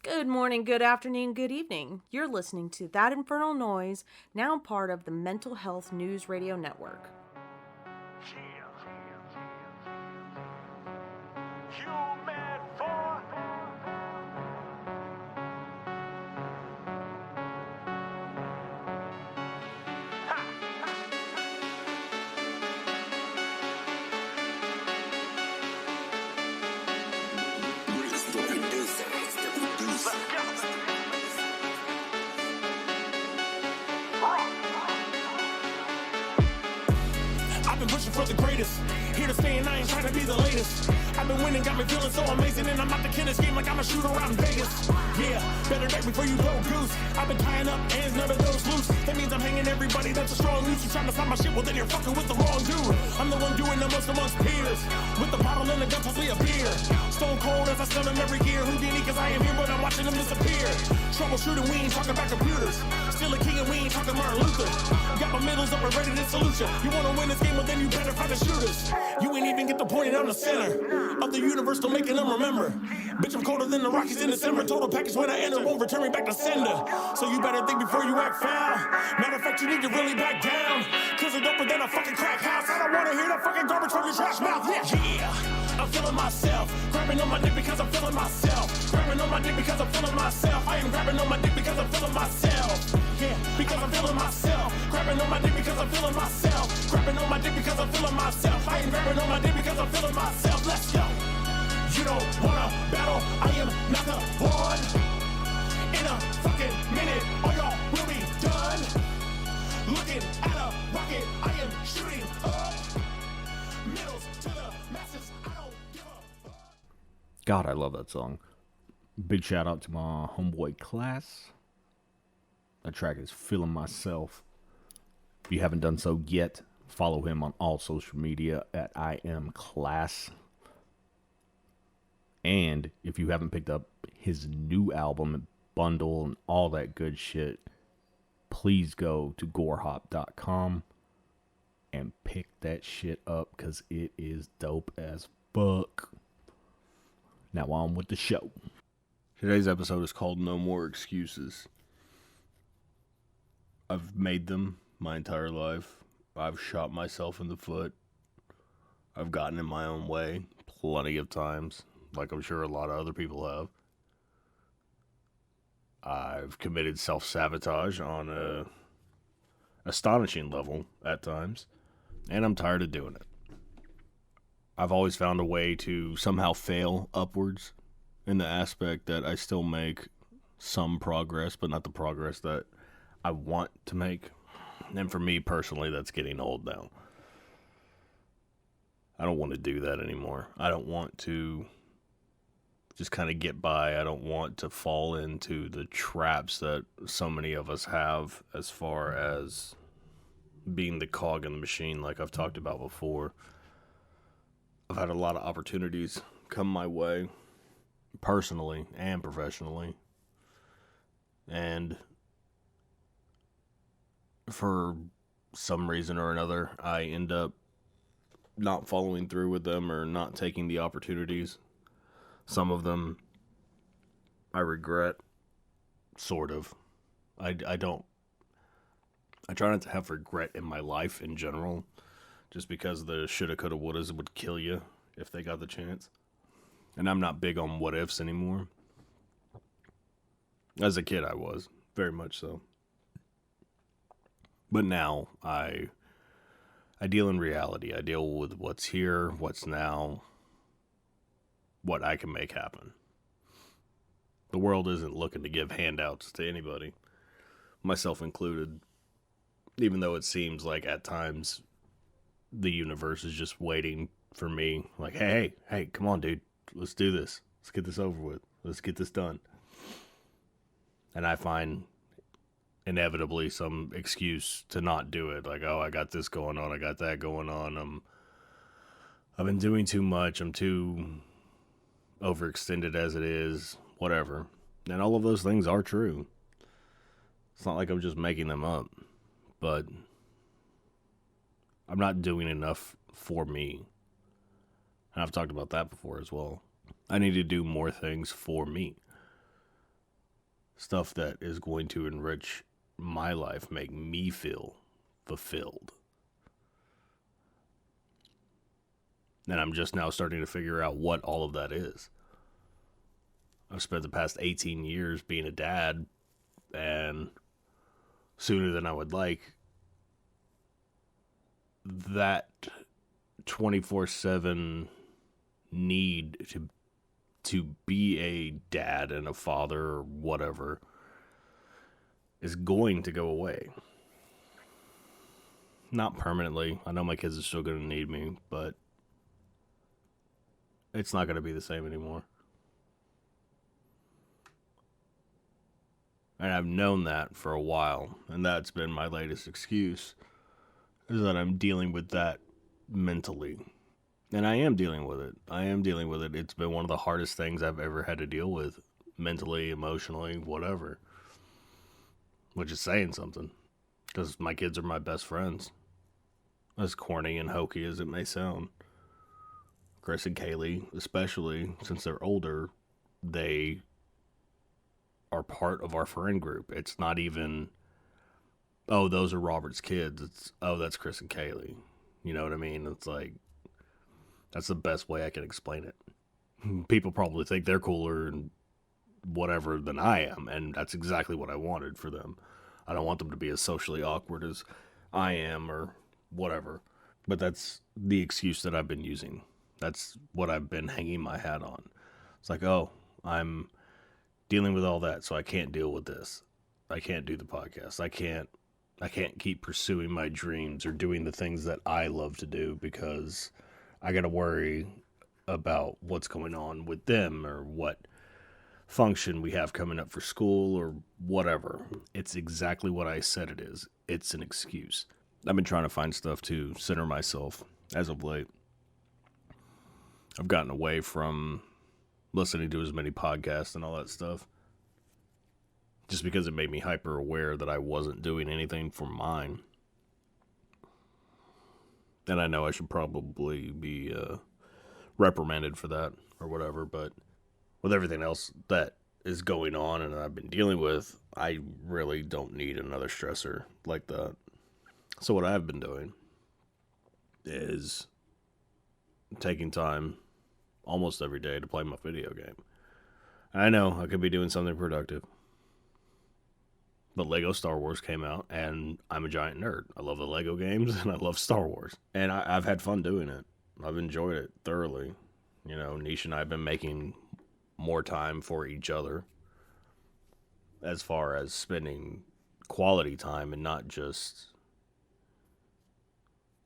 Good morning, good afternoon, good evening. You're listening to That Infernal Noise, now part of the Mental Health News Radio Network. For the greatest, here to stay and I ain't trying to be the latest. I've been winning, got me feeling so amazing, and I'm out the Kenneth game like I'm a shooter out in Vegas. Yeah, better back before you go goose. I've been tying up ends, none of those loose. That means I'm hanging everybody that's a strong loose. You trying to stop my shit, well then you're fucking with the wrong dude. I'm the one doing the most amongst peers. With the bottle and the gun, tossing a beer. Stone cold as I stun them every gear. Houdini, cause I am here, but I'm watching them disappear. Troubleshooting, we ain't talking about computers. Still a king and we ain't talking Martin Luther. Got my middles up and ready to salute ya. You wanna win this game, well then you better find the shooters. You ain't even get the point, and I'm the center of the universe, still making them remember. Bitch, I'm colder than the Rockies in December. Total package when I enter, won't return me back to sender. So you better think before you act foul. Matter of fact, you need to really back down. Cause it's doper than a fucking crack house. I don't wanna hear that fucking garbage from your trash mouth. Yeah, I'm feeling myself. Grabbing on my dick because I'm feeling myself. Grabbing on my dick because I'm feeling myself. I am grabbing on my dick because I'm feeling myself. Yeah, because I'm feeling myself. Grabbing on my dick because I'm feeling myself. Grabbing on my dick because I'm feeling myself. I ain't grabbing on my dick because I'm feeling myself. Let's go. You don't wanna battle, I am not the one. In a fucking minute, all y'all will be done. Looking at a rocket, I am shooting up. Middles to the masses, I don't give a fuck. God, I love that song. Big shout out to my homeboy Claas. That track is Feeling Myself. If you haven't done so yet, follow him on all social media at I am Claas. And if you haven't picked up his new album, bundle, and all that good shit, please go to gorehop.com and pick that shit up because it is dope as fuck. Now on with the show. Today's episode is called No More Excuses. I've made them my entire life. I've shot myself in the foot. I've gotten in my own way plenty of times, like I'm sure a lot of other people have. I've committed self-sabotage on a astonishing level at times, and I'm tired of doing it. I've always found a way to somehow fail upwards in the aspect that I still make some progress, but not the progress that I want to make. And for me personally, that's getting old now. I don't want to do that anymore. I don't want to just kind of get by. I don't want to fall into the traps that so many of us have as far as being the cog in the machine, like I've talked about before. I've had a lot of opportunities come my way, personally and professionally. And for some reason or another, I end up not following through with them or not taking the opportunities. Some of them I regret, sort of. I try not to have regret in my life in general, just because the shoulda, coulda, wouldas would kill you if they got the chance. And I'm not big on what ifs anymore. As a kid I was, very much so. But now I deal in reality. I deal with what's here, what's now, what I can make happen. The world isn't looking to give handouts to anybody, myself included, even though it seems like at times the universe is just waiting for me. Like, hey, come on, dude. Let's do this. Let's get this over with. Let's get this done. And I find inevitably some excuse to not do it. Like, oh, I got this going on. I got that going on. I've been doing too much. I'm too overextended as it is. Whatever. And all of those things are true. It's not like I'm just making them up. But I'm not doing enough for me. And I've talked about that before as well. I need to do more things for me. stuff that is going to enrich my life, make me feel fulfilled. And I'm just now starting to figure out what all of that is. I've spent the past 18 years being a dad, and sooner than I would like, that 24/7 need to be a dad and a father or whatever is going to go away. Not permanently. I know my kids are still going to need me, but it's not going to be the same anymore. And I've known that for a while, and that's been my latest excuse, is that I'm dealing with that mentally. And I am dealing with it. It's been one of the hardest things I've ever had to deal with, mentally, emotionally, whatever. Which is saying something, because my kids are my best friends. As corny and hokey as it may sound. Chris and Kaylee, especially, since they're older, they are part of our friend group. It's not even, oh, those are Robert's kids. It's, oh, that's Chris and Kaylee. You know what I mean? It's like, that's the best way I can explain it. People probably think they're cooler and whatever than I am, and that's exactly what I wanted for them. I don't want them to be as socially awkward as I am or whatever. But that's the excuse that I've been using. That's what I've been hanging my hat on. It's like, oh, I'm dealing with all that, so I can't deal with this. I can't do the podcast. I can't keep pursuing my dreams or doing the things that I love to do because I got to worry about what's going on with them or what function we have coming up for school or whatever. It's exactly what I said it is. It's an excuse. I've been trying to find stuff to center myself as of late. I've gotten away from listening to as many podcasts and all that stuff just because it made me hyper aware that I wasn't doing anything for mine. And I know I should probably be reprimanded for that or whatever, but with everything else that is going on and I've been dealing with, I really don't need another stressor like that. So what I've been doing is taking time almost every day to play my video game. I know I could be doing something productive, but Lego Star Wars came out, and I'm a giant nerd. I love the Lego games, and I love Star Wars. And I've had fun doing it. I've enjoyed it thoroughly. You know, Nisha and I have been making more time for each other as far as spending quality time and not just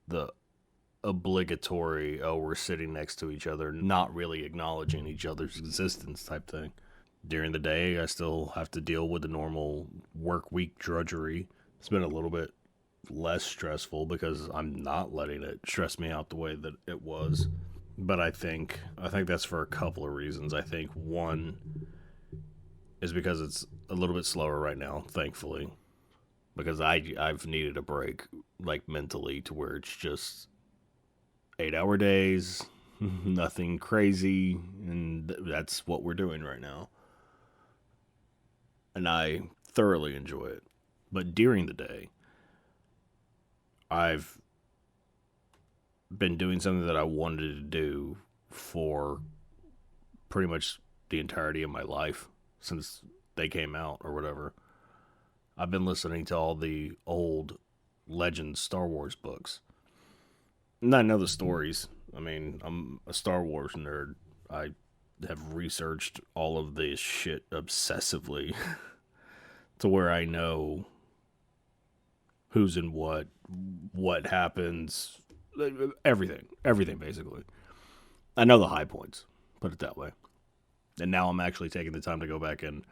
the obligatory, oh, we're sitting next to each other, not really acknowledging each other's existence type thing. During the day, I still have to deal with the normal work week drudgery. It's been a little bit less stressful because I'm not letting it stress me out the way that it was. But I think that's for a couple of reasons. I think one is because it's a little bit slower right now, thankfully. Because I've needed a break, like mentally, to where it's just 8-hour days, nothing crazy, and that's what we're doing right now. And I thoroughly enjoy it. But during the day, I've been doing something that I wanted to do for pretty much the entirety of my life since they came out or whatever. I've been listening to all the old Legends Star Wars books. And I know the stories. I mean, I'm a Star Wars nerd. I have researched all of this shit obsessively to where I know who's in what happens, everything basically. I know the high points, put it that way. And now I'm actually taking the time to go back and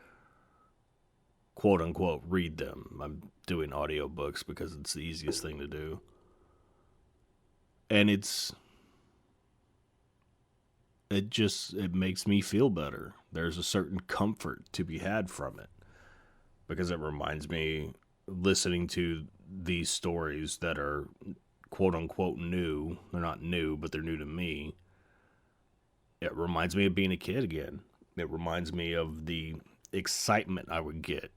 quote unquote read them. I'm doing audiobooks because it's the easiest thing to do. And it makes me feel better. There's a certain comfort to be had from it because it reminds me, listening to these stories that are quote unquote new. They're not new, but they're new to me. It reminds me of being a kid again. It reminds me of the excitement I would get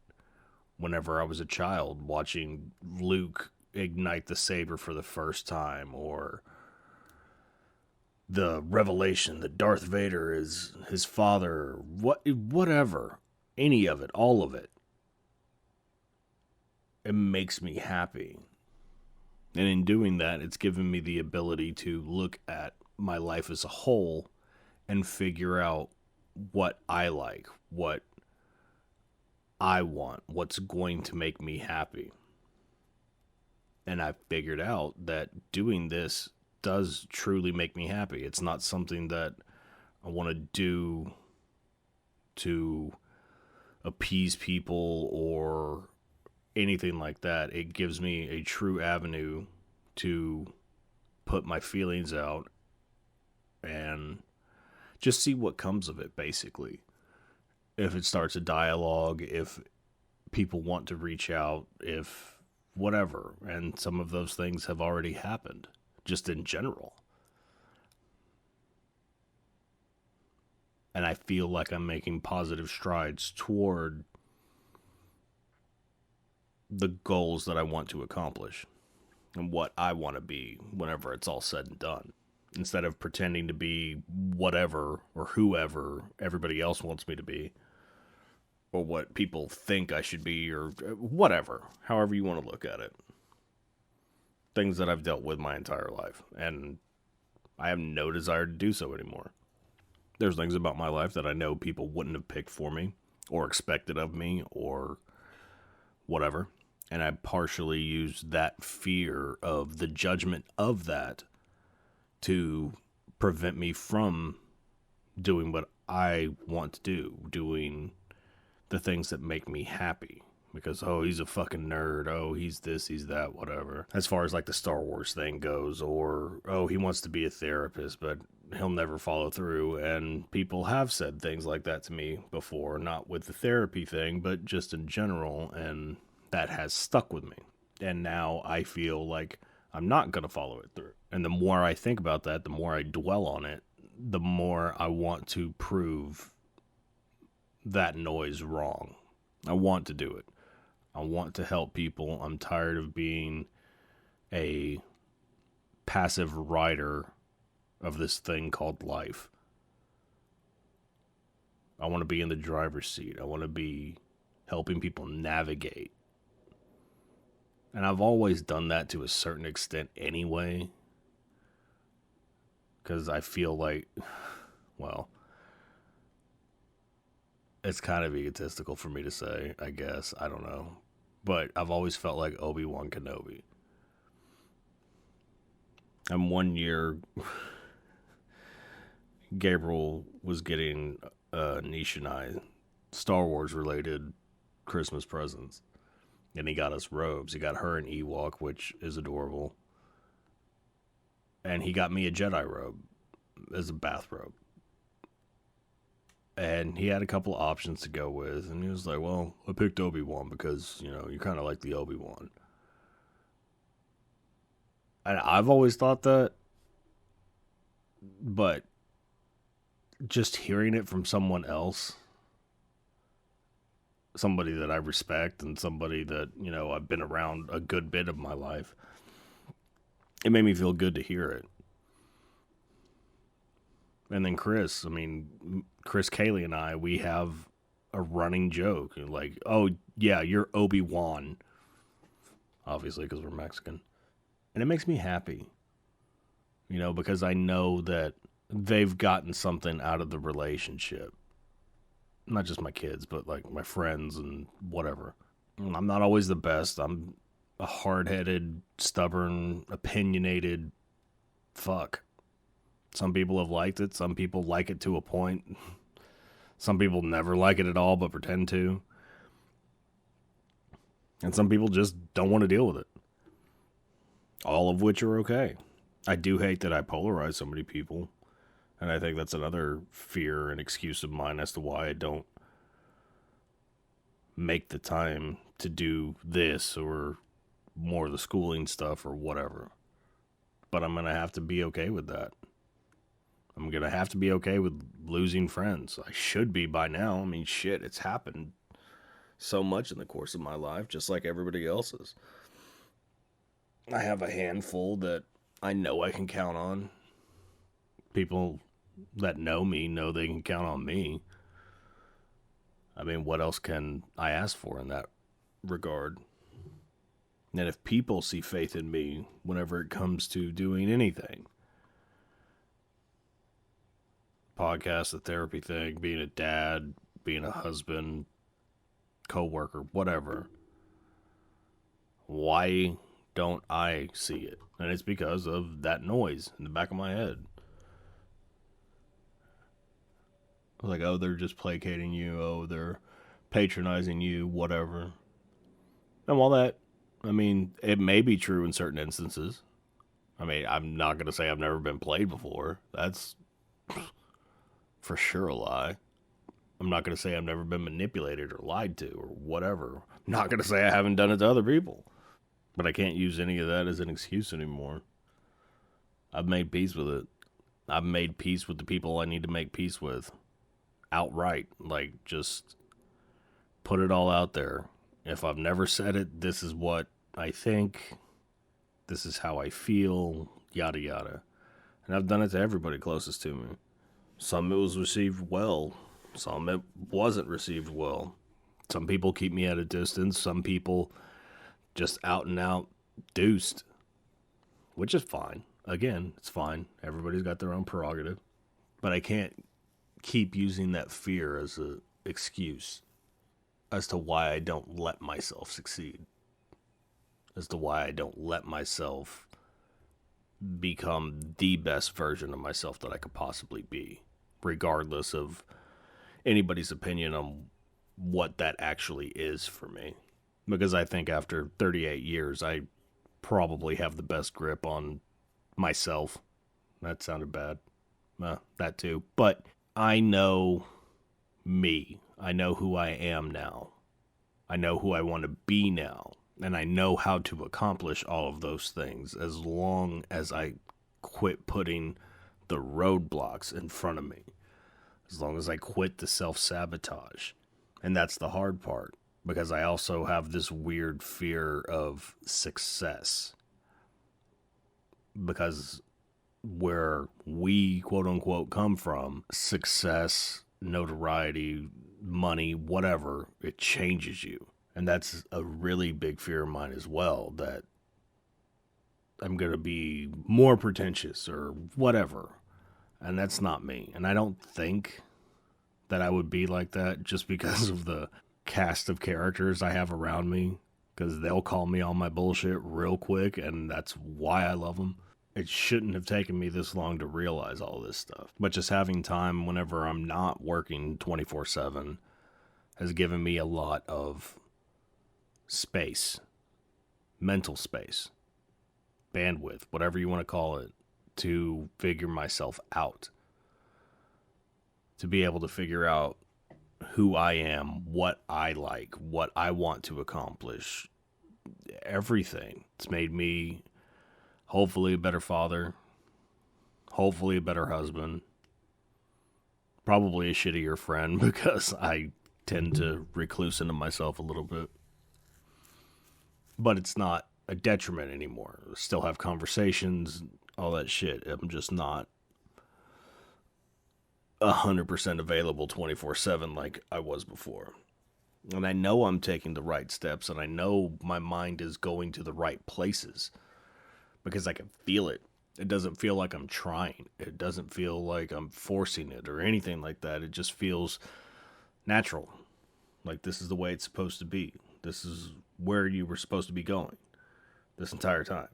whenever I was a child watching Luke ignite the saber for the first time, or the revelation that Darth Vader is his father, whatever, any of it, all of it. It makes me happy. And in doing that, it's given me the ability to look at my life as a whole and figure out what I like, what I want, what's going to make me happy. And I figured out that doing this does truly make me happy. It's not something that I want to do to appease people or anything like that. It gives me a true avenue to put my feelings out and just see what comes of it, basically. If it starts a dialogue, if people want to reach out, if whatever. And some of those things have already happened, just in general. And I feel like I'm making positive strides toward the goals that I want to accomplish and what I want to be whenever it's all said and done. Instead of pretending to be whatever or whoever everybody else wants me to be, or what people think I should be, or whatever, however you want to look at it. Things that I've dealt with my entire life, and I have no desire to do so anymore. There's things about my life that I know people wouldn't have picked for me, or expected of me, or whatever. And I partially use that fear of the judgment of that to prevent me from doing what I want to do, doing the things that make me happy. Because, oh, he's a fucking nerd, oh, he's this, he's that, whatever. As far as like the Star Wars thing goes, or, oh, he wants to be a therapist, but he'll never follow through. And people have said things like that to me before, not with the therapy thing, but just in general, and that has stuck with me. And now I feel like I'm not going to follow it through. And the more I think about that, the more I dwell on it, the more I want to prove that noise wrong. I want to do it. I want to help people. I'm tired of being a passive rider of this thing called life. I want to be in the driver's seat. I want to be helping people navigate. And I've always done that to a certain extent anyway. Because I feel like, well, it's kind of egotistical for me to say, I guess. I don't know. But I've always felt like Obi-Wan Kenobi. And one year, Gabriel was getting Nisha and I Star Wars related Christmas presents. And he got us robes. He got her an Ewok, which is adorable. And he got me a Jedi robe as a bathrobe. And he had a couple of options to go with. And he was like, well, I picked Obi-Wan because, you know, you're kind of like the Obi-Wan. And I've always thought that. But just hearing it from someone else, somebody that I respect and somebody that, you know, I've been around a good bit of my life, it made me feel good to hear it. And then Chris Cayley and I, we have a running joke. Like, oh, yeah, you're Obi-Wan. Obviously, because we're Mexican. And it makes me happy. You know, because I know that they've gotten something out of the relationship. Not just my kids, but like my friends and whatever. I'm not always the best. I'm a hard-headed, stubborn, opinionated fuck. Some people have liked it. Some people like it to a point. Some people never like it at all, but pretend to. And some people just don't want to deal with it. All of which are okay. I do hate that I polarize so many people. And I think that's another fear and excuse of mine as to why I don't make the time to do this or more of the schooling stuff or whatever. But I'm going to have to be okay with that. I'm going to have to be okay with losing friends. I should be by now. I mean, shit, it's happened so much in the course of my life, just like everybody else's. I have a handful that I know I can count on. People that know me know they can count on me. I mean, what else can I ask for in that regard? And if people see faith in me whenever it comes to doing anything, podcast, the therapy thing, being a dad, being a husband, co-worker, whatever, why don't I see it? And it's because of that noise in the back of my head. Like, oh, they're just placating you. Oh, they're patronizing you, whatever. And while that, I mean, it may be true in certain instances. I mean, I'm not going to say I've never been played before. That's for sure a lie. I'm not going to say I've never been manipulated or lied to or whatever. I'm not going to say I haven't done it to other people. But I can't use any of that as an excuse anymore. I've made peace with it. I've made peace with the people I need to make peace with. Outright. Like, just put it all out there. If I've never said it, this is what I think. This is how I feel. Yada, yada. And I've done it to everybody closest to me. Some it was received well. Some it wasn't received well. Some people keep me at a distance. Some people just out and out deuced. Which is fine. Again, it's fine. Everybody's got their own prerogative. But I can't keep using that fear as an excuse as to why I don't let myself succeed. As to why I don't let myself become the best version of myself that I could possibly be, regardless of anybody's opinion on what that actually is for me. Because I think after 38 years, I probably have the best grip on myself. That sounded bad. That too. But I know me. I know who I am now. I know who I want to be now. And I know how to accomplish all of those things as long as I quit putting the roadblocks in front of me. As long as I quit the self-sabotage. And that's the hard part. Because I also have this weird fear of success. Because where we, quote unquote, come from, success, notoriety, money, whatever, it changes you. And that's a really big fear of mine as well, that I'm going to be more pretentious or whatever. And that's not me. And I don't think that I would be like that just because of the cast of characters I have around me. Because they'll call me on my bullshit real quick, and that's why I love them. It shouldn't have taken me this long to realize all this stuff. But just having time whenever I'm not working 24/7 has given me a lot of space, mental space, bandwidth, whatever you want to call it, to figure myself out. To be able to figure out who I am, what I like, what I want to accomplish, everything. It's made me hopefully a better father, hopefully a better husband, probably a shittier friend because I tend to recluse into myself a little bit. But it's not a detriment anymore. Still have conversations, all that shit. I'm just not 100% available 24/7 like I was before. And I know I'm taking the right steps, and I know my mind is going to the right places because I can feel it. It doesn't feel like I'm trying. It doesn't feel like I'm forcing it or anything like that. It just feels natural. Like this is the way it's supposed to be. This is where you were supposed to be going this entire time.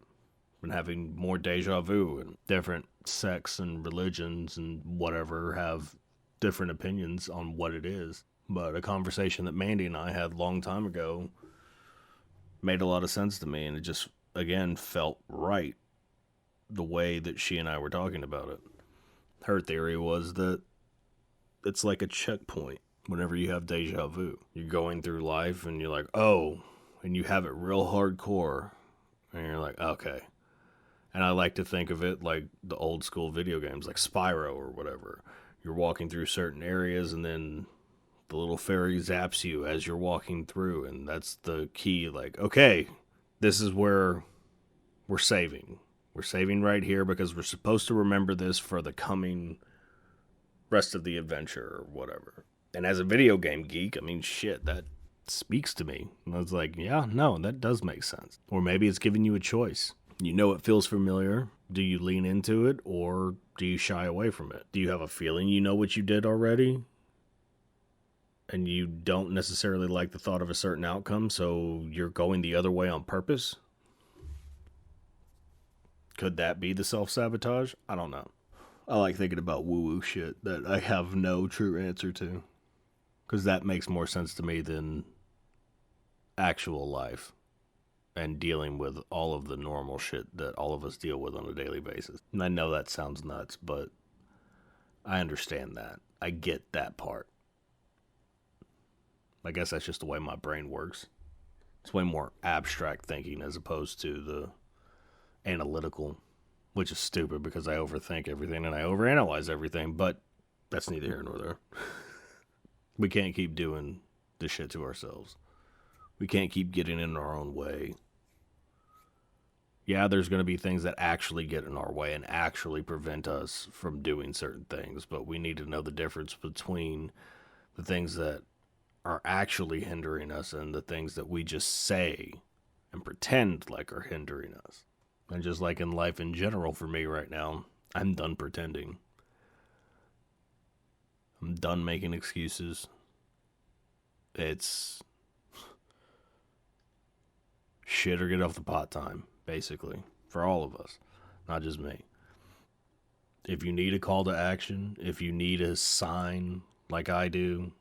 Been having more deja vu, and different sects and religions and whatever have different opinions on what it is. But a conversation that Mandy and I had a long time ago made a lot of sense to me, and it just, again, felt right the way that she and I were talking about it. Her theory was that it's like a checkpoint whenever you have deja vu. You're going through life and you're like, oh, and you have it real hardcore, and you're like, okay, And I like to think of it like the old school video games, like Spyro or whatever. You're walking through certain areas and then the little fairy zaps you as you're walking through. And that's the key. Like, okay, this is where we're saving. We're saving right here because we're supposed to remember this for the coming rest of the adventure or whatever. And as a video game geek, I mean, shit, that speaks to me. And I was like, yeah, no, that does make sense. Or maybe it's giving you a choice. You know it feels familiar. Do you lean into it or do you shy away from it? Do you have a feeling you know what you did already? And you don't necessarily like the thought of a certain outcome, so you're going the other way on purpose? Could that be the self-sabotage? I don't know. I like thinking about woo-woo shit that I have no true answer to. Because that makes more sense to me than actual life. And dealing with all of the normal shit that all of us deal with on a daily basis. And I know that sounds nuts, but I understand that. I get that part. I guess that's just the way my brain works. It's way more abstract thinking as opposed to the analytical, which is stupid because I overthink everything and I overanalyze everything, but that's neither here nor there. We can't keep doing this shit to ourselves. We can't keep getting in our own way. Yeah, there's going to be things that actually get in our way and actually prevent us from doing certain things, but we need to know the difference between the things that are actually hindering us and the things that we just say and pretend like are hindering us. And just like in life in general for me right now, I'm done pretending. I'm done making excuses. It's shit or get off the pot time, basically, for all of us, not just me. If you need a call to action, if you need a sign like I do,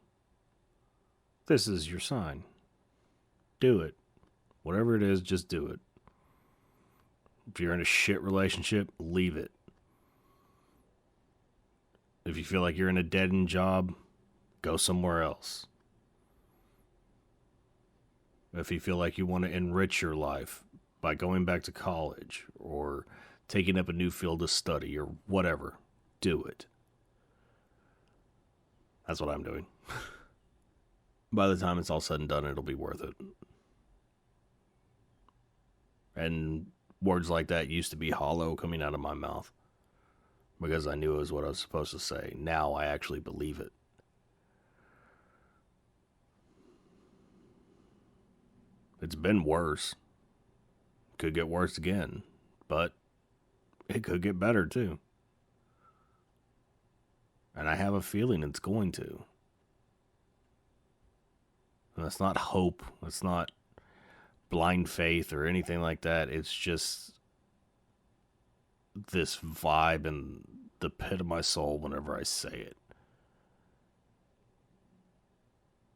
this is your sign. Do it. Whatever it is, just do it. If you're in a shit relationship, leave it. If you feel like you're in a dead-end job, go somewhere else. If you feel like you want to enrich your life by going back to college or taking up a new field of study or whatever, do it. That's what I'm doing. By the time it's all said and done, it'll be worth it. And words like that used to be hollow coming out of my mouth because I knew it was what I was supposed to say. Now I actually believe it. It's been worse. Could get worse again, but it could get better too. And I have a feeling it's going to. And that's not hope. That's not blind faith or anything like that. It's just this vibe in the pit of my soul whenever I say it.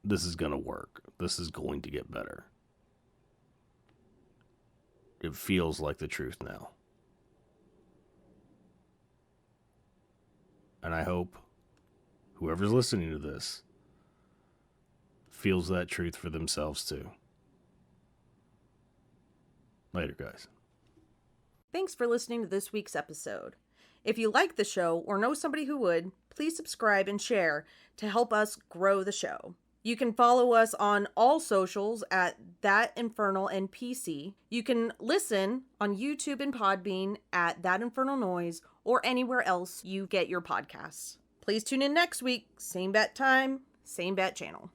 This is going to work. This is going to get better. It feels like the truth now. And I hope whoever's listening to this feels that truth for themselves too. Later, guys. Thanks for listening to this week's episode. If you like the show or know somebody who would, please subscribe and share to help us grow the show. You can follow us on all socials at That Infernal NPC. You can listen on YouTube and Podbean at That Infernal Noise or anywhere else you get your podcasts. Please tune in next week. Same bat time, same bat channel.